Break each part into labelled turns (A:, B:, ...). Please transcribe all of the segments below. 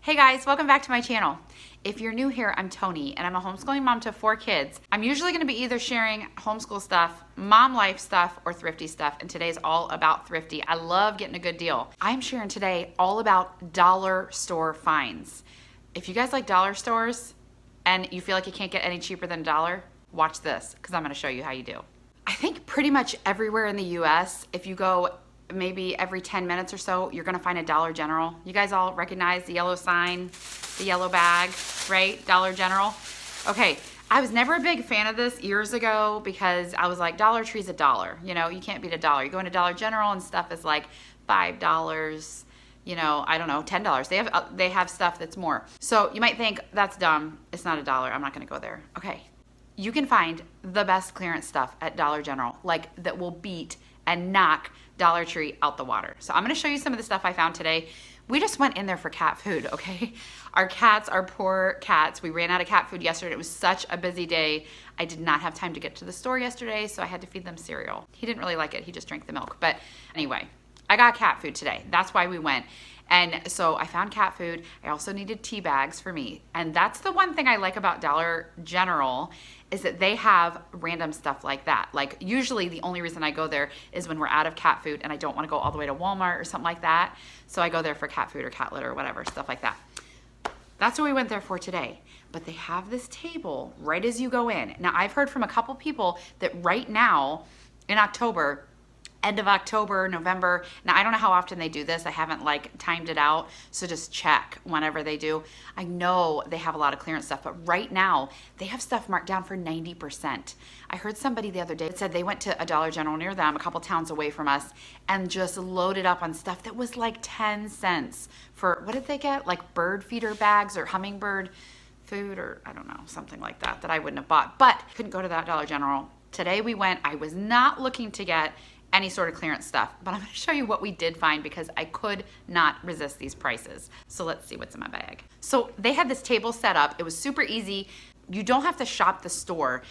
A: Hey guys, welcome back to my channel. If you're new here, I'm Toni and I'm a homeschooling mom to 4 kids. I'm usually gonna be either sharing homeschool stuff, mom life stuff, or thrifty stuff, and today's all about thrifty. I love getting a good deal. I'm sharing today all about dollar store finds. If you guys like dollar stores and you feel like you can't get any cheaper than $1, watch this, because I'm gonna show you how you do. I think pretty much everywhere in the US, if you go maybe every 10 minutes or so, you're gonna find a Dollar General. You guys all recognize the yellow sign, the yellow bag, right? Dollar General. Okay, I was never a big fan of this years ago because I was like, Dollar Tree's $1. You know, you can't beat $1. You go into Dollar General and stuff is like $5, you know, I don't know, $10. They have stuff that's more. So you might think, that's dumb, it's not $1, I'm not gonna go there. Okay, you can find the best clearance stuff at Dollar General, like that will beat and knock Dollar Tree out the water. So I'm gonna show you some of the stuff I found today. We just went in there for cat food, okay? Our cats, our poor cats, we ran out of cat food yesterday. It was such a busy day. I did not have time to get to the store yesterday, so I had to feed them cereal. He didn't really like it, he just drank the milk. But anyway, I got cat food today. That's why we went. And so I found cat food. I also needed tea bags for me. And that's the one thing I like about Dollar General is that they have random stuff like that. Like usually the only reason I go there is when we're out of cat food and I don't want to go all the way to Walmart or something like that. So I go there for cat food or cat litter or whatever, stuff like that. That's what we went there for today. But they have this table right as you go in. Now I've heard from a couple people that right now in October, end of October, November. Now, I don't know how often they do this. I haven't like timed it out. So just check whenever they do. I know they have a lot of clearance stuff, but right now they have stuff marked down for 90%. I heard somebody the other day that said they went to a Dollar General near them, a couple towns away from us, and just loaded up on stuff that was like 10 cents for, what did they get? Like bird feeder bags or hummingbird food or I don't know, something like that I wouldn't have bought, but couldn't go to that Dollar General. Today we went, I was not looking to get any sort of clearance stuff, but I'm gonna show you what we did find because I could not resist these prices. So let's see what's in my bag. So they had this table set up. It was super easy. You don't have to shop the store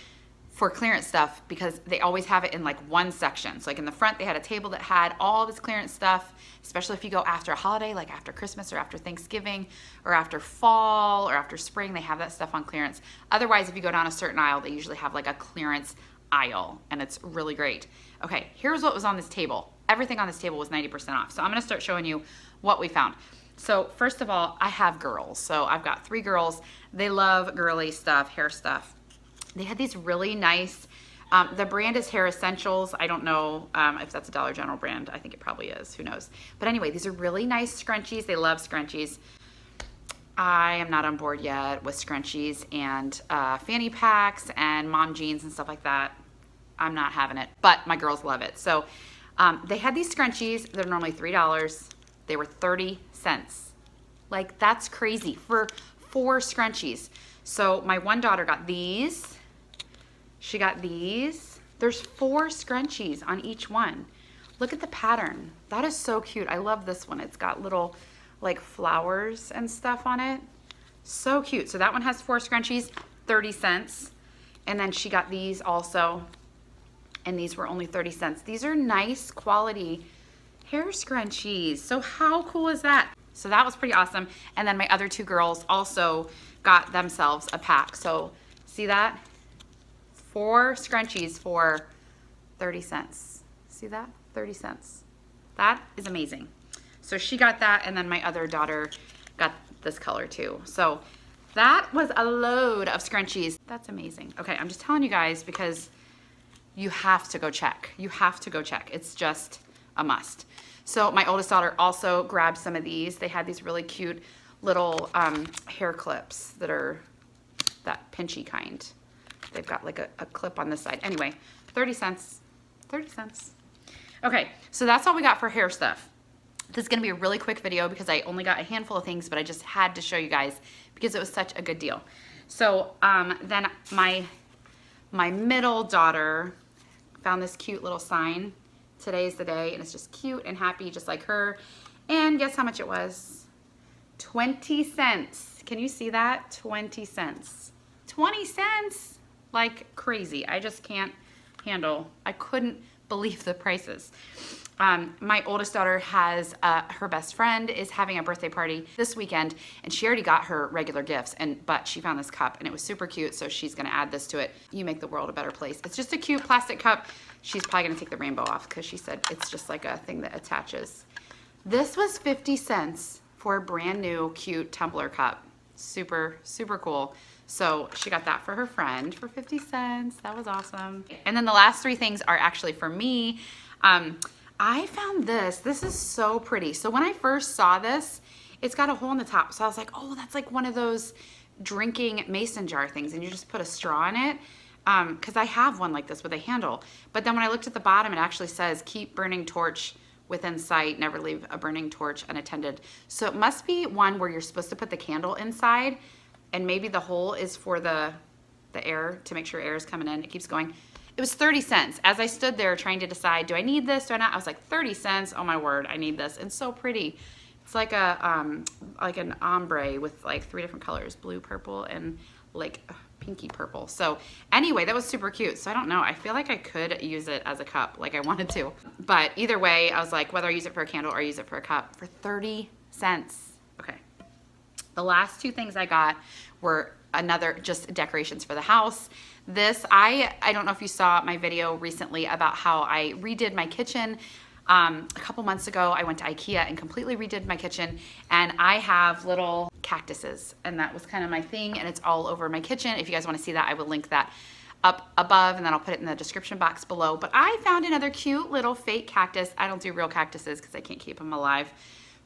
A: for clearance stuff because they always have it in like one section. So like in the front, they had a table that had all this clearance stuff, especially if you go after a holiday, like after Christmas or after Thanksgiving or after fall or after spring, they have that stuff on clearance. Otherwise, if you go down a certain aisle, they usually have like a clearance aisle and it's really great. Okay, here's what was on this table. Everything on this table was 90% off. So I'm gonna start showing you what we found. So first of all, I have girls. So I've got 3 girls. They love girly stuff, hair stuff. They had these really nice, the brand is Hair Essentials. I don't know if that's a Dollar General brand. I think it probably is, who knows. But anyway, these are really nice scrunchies. They love scrunchies. I am not on board yet with scrunchies and fanny packs and mom jeans and stuff like that. I'm not having it, but my girls love it. So they had these scrunchies. They're normally $3. They were 30 cents. Like that's crazy for 4 scrunchies. So my one daughter got these. She got these. There's 4 scrunchies on each one. Look at the pattern. That is so cute. I love this one. It's got little like flowers and stuff on it. So cute. So that one has 4 scrunchies, 30 cents. And then she got these also. And these were only 30 cents. These are nice quality hair scrunchies. So how cool is that? So that was pretty awesome. And then my other 2 girls also got themselves a pack. So see that? 4 scrunchies for 30 cents. See that? 30 cents. That is amazing. So she got that, and then my other daughter got this color too. So that was a load of scrunchies. That's amazing. Okay, I'm just telling you guys because you have to go check. You have to go check. It's just a must. So my oldest daughter also grabbed some of these. They had these really cute little hair clips that are that pinchy kind. They've got like a clip on this side. Anyway, 30 cents, 30 cents. Okay, so that's all we got for hair stuff. This is gonna be a really quick video because I only got a handful of things, but I just had to show you guys because it was such a good deal. So then my middle daughter found this cute little sign. Today's the day, and it's just cute and happy, just like her. And guess how much it was? 20 cents. Can you see that? 20 cents. 20 cents? Like crazy. I just can't handle. I couldn't believe the prices. My oldest daughter has her best friend is having a birthday party this weekend, and she already got her regular gifts, but she found this cup and it was super cute, so she's gonna add this to it. You make the world a better place. It's just a cute plastic cup. She's probably gonna take the rainbow off because she said it's just like a thing that attaches. This was 50 cents for a brand new cute tumbler cup. Super, super cool. So she got that for her friend for 50 cents. That was awesome. And then the last three things are actually for me. I found this. This is so pretty. So when I first saw this, it's got a hole in the top. So I was like, oh, that's like one of those drinking mason jar things, and you just put a straw in it. Because I have one like this with a handle. But then when I looked at the bottom, it actually says, keep burning torch within sight, never leave a burning torch unattended. So it must be one where you're supposed to put the candle inside, and maybe the hole is for the air, to make sure air is coming in. It keeps going. It was 30 cents. As I stood there trying to decide, do I need this, do I not? I was like, 30 cents, oh my word, I need this. And so pretty. It's like like an ombre with like 3 different colors, blue, purple, and like pinky purple. So anyway, that was super cute. So I don't know, I feel like I could use it as a cup, like I wanted to. But either way, I was like, whether I use it for a candle or use it for a cup, for 30 cents. Okay. The last 2 things I got were another just decorations for the house. This, I don't know if you saw my video recently about how I redid my kitchen. A couple months ago, I went to Ikea and completely redid my kitchen, and I have little cactuses, and that was kind of my thing, and it's all over my kitchen. If you guys want to see that, I will link that up above, and then I'll put it in the description box below. But I found another cute little fake cactus. I don't do real cactuses because I can't keep them alive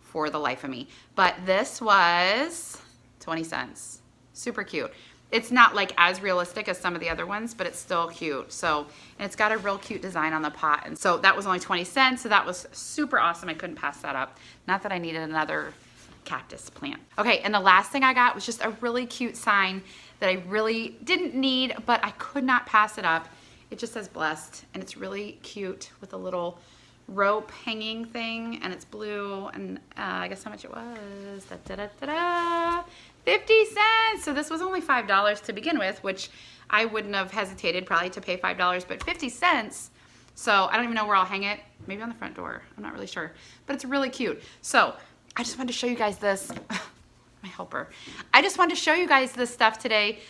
A: for the life of me. But this was 20 cents. Super cute. It's not like as realistic as some of the other ones, but it's still cute. So, and it's got a real cute design on the pot. And so that was only 20 cents. So that was super awesome. I couldn't pass that up. Not that I needed another cactus plant. Okay, and the last thing I got was just a really cute sign that I really didn't need, but I could not pass it up. It just says blessed, and it's really cute with a little rope hanging thing, and it's blue, and I guess how much it was. Da, da, da, da, da. 50 cents. So this was only $5 to begin with, which I wouldn't have hesitated probably to pay $5, but 50 cents. So I don't even know where I'll hang it. Maybe on the front door. I'm not really sure, but it's really cute. So I just wanted to show you guys this. My helper. I just wanted to show you guys this stuff today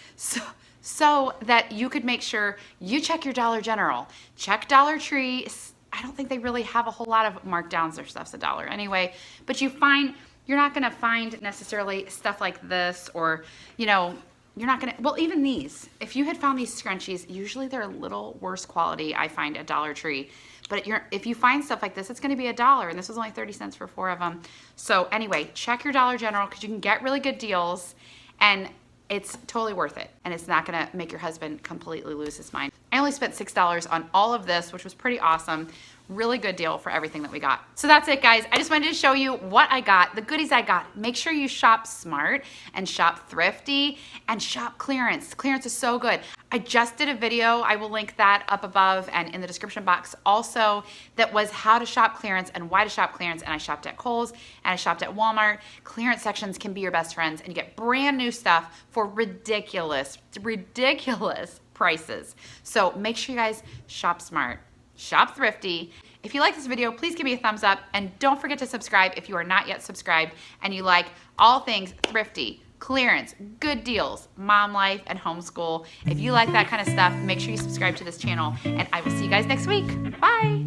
A: so that you could make sure you check your Dollar General, check Dollar Tree. I don't think they really have a whole lot of markdowns. Their stuff's $1 anyway, but you're not gonna find necessarily stuff like this, or, you know, you're not gonna, well, even these, if you had found these scrunchies, usually they're a little worse quality, I find, at Dollar Tree. But if you find stuff like this, it's gonna be $1, and this was only 30 cents for 4 of them. So anyway, check your Dollar General, because you can get really good deals, and it's totally worth it. And it's not gonna make your husband completely lose his mind. I only spent $6 on all of this, which was pretty awesome. Really good deal for everything that we got. So that's it, guys. I just wanted to show you what I got, the goodies I got. Make sure you shop smart and shop thrifty and shop clearance. Clearance is so good. I just did a video, I will link that up above and in the description box also, that was how to shop clearance and why to shop clearance. And I shopped at Kohl's and I shopped at Walmart. Clearance sections can be your best friends, and you get brand new stuff for ridiculous prices. So make sure you guys shop smart, shop thrifty. If you like this video, please give me a thumbs up, and don't forget to subscribe if you are not yet subscribed and you like all things thrifty, clearance, good deals, mom life, and homeschool. If you like that kind of stuff, make sure you subscribe to this channel, and I will see you guys next week. Bye.